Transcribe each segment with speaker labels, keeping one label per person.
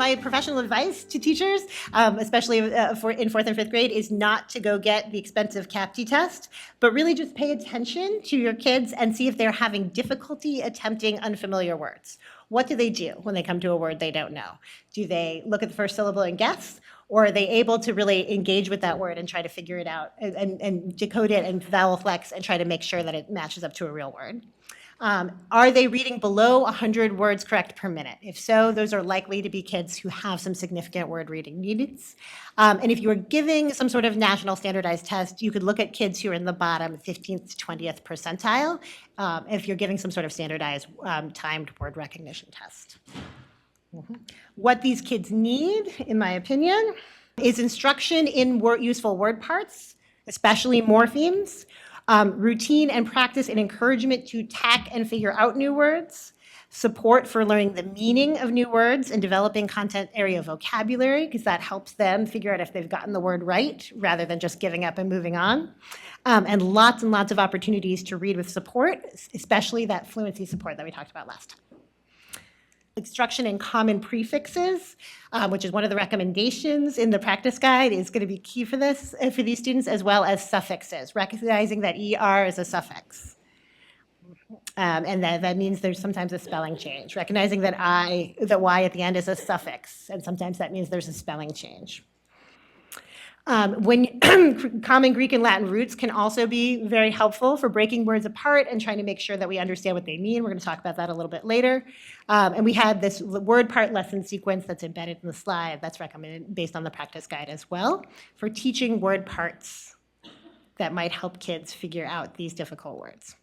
Speaker 1: my professional advice to teachers, especially in 4th and 5th grade, is not to go get the expensive CAPT test, but really just pay attention to your kids and see if they're having difficulty attempting unfamiliar words. What do they do when they come to a word they don't know? Do they look at the first syllable and guess? Or are they able to really engage with that word and try to figure it out and decode it and vowel flex and try to make sure that it matches up to a real word? Are they reading below 100 words correct per minute? If so, those are likely to be kids who have some significant word reading needs. And if you are giving some sort of national standardized test, you could look at kids who are in the bottom 15th to 20th percentile if you're giving some sort of standardized timed word recognition test. What these kids need, in my opinion, is instruction in useful word parts, especially morphemes, routine and practice and encouragement to tack and figure out new words, support for learning the meaning of new words and developing content area vocabulary, because that helps them figure out if they've gotten the word right rather than just giving up and moving on, and lots of opportunities to read with support, especially that fluency support that we talked about last time. Instruction in common prefixes, which is one of the recommendations in the practice guide, is going to be key for this for these students, as well as suffixes, recognizing that ER is a suffix. And that means there's sometimes a spelling change, recognizing that Y at the end is a suffix, and sometimes that means there's a spelling change. When common Greek and Latin roots can also be very helpful for breaking words apart and trying to make sure that we understand what they mean. We're going to talk about that a little bit later. And we had this word part lesson sequence that's embedded in the slide that's recommended based on the practice guide as well for teaching word parts that might help kids figure out these difficult words.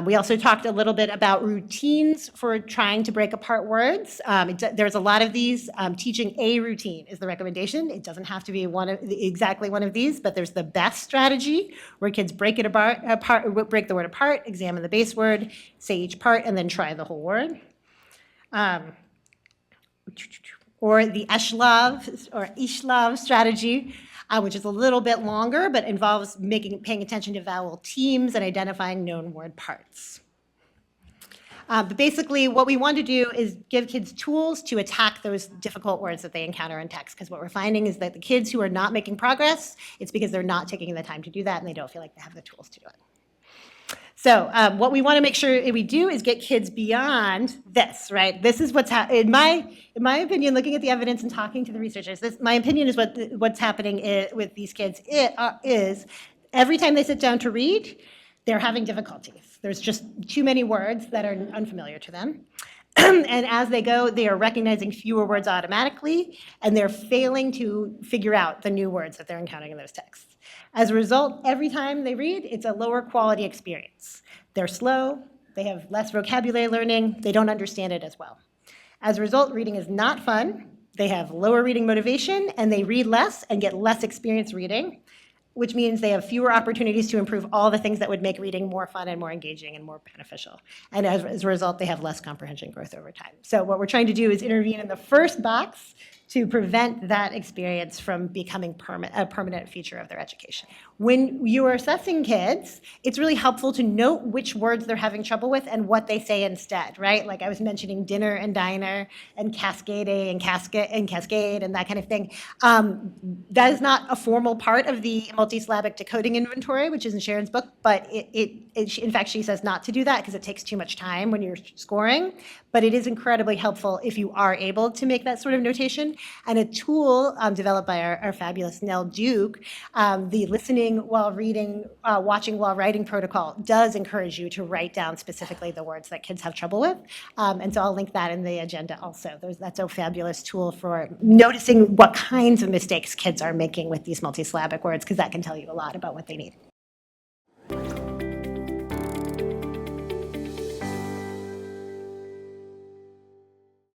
Speaker 1: We also talked a little bit about routines for trying to break apart words. There's a lot of these. Teaching a routine is the recommendation. It doesn't have to be exactly one of these, but there's the best strategy where kids break the word apart, examine the base word, say each part, and then try the whole word. Or the Ishlav strategy, which is a little bit longer, but involves paying attention to vowel teams and identifying known word parts. But basically, what we want to do is give kids tools to attack those difficult words that they encounter in text, because what we're finding is that the kids who are not making progress, it's because they're not taking the time to do that and they don't feel like they have the tools to do it. So what we want to make sure we do is get kids beyond this, right? This is what's in my opinion, looking at the evidence and talking to the researchers, my opinion is what's happening with these kids is every time they sit down to read, they're having difficulties. There's just too many words that are unfamiliar to them. And as they go, they are recognizing fewer words automatically, and they're failing to figure out the new words that they're encountering in those texts. As a result, every time they read, it's a lower quality experience. They're slow, they have less vocabulary learning, they don't understand it as well. As a result, reading is not fun, they have lower reading motivation, and they read less and get less experience reading, which means they have fewer opportunities to improve all the things that would make reading more fun and more engaging and more beneficial. And as a result, they have less comprehension growth over time. So what we're trying to do is intervene in the first box to prevent that experience from becoming a permanent feature of their education. When you are assessing kids, it's really helpful to note which words they're having trouble with and what they say instead, right? Like I was mentioning dinner and diner and cascade and cascade and that kind of thing. That is not a formal part of the multisyllabic decoding inventory, which is in Sharon's book, but in fact, she says not to do that because it takes too much time when you're scoring, but it is incredibly helpful if you are able to make that sort of notation. And a tool developed by our fabulous Nell Duke, the listening while reading, watching while writing protocol does encourage you to write down specifically the words that kids have trouble with. And so I'll link that in the agenda also. That's a fabulous tool for noticing what kinds of mistakes kids are making with these multisyllabic words, because that can tell you a lot about what they need.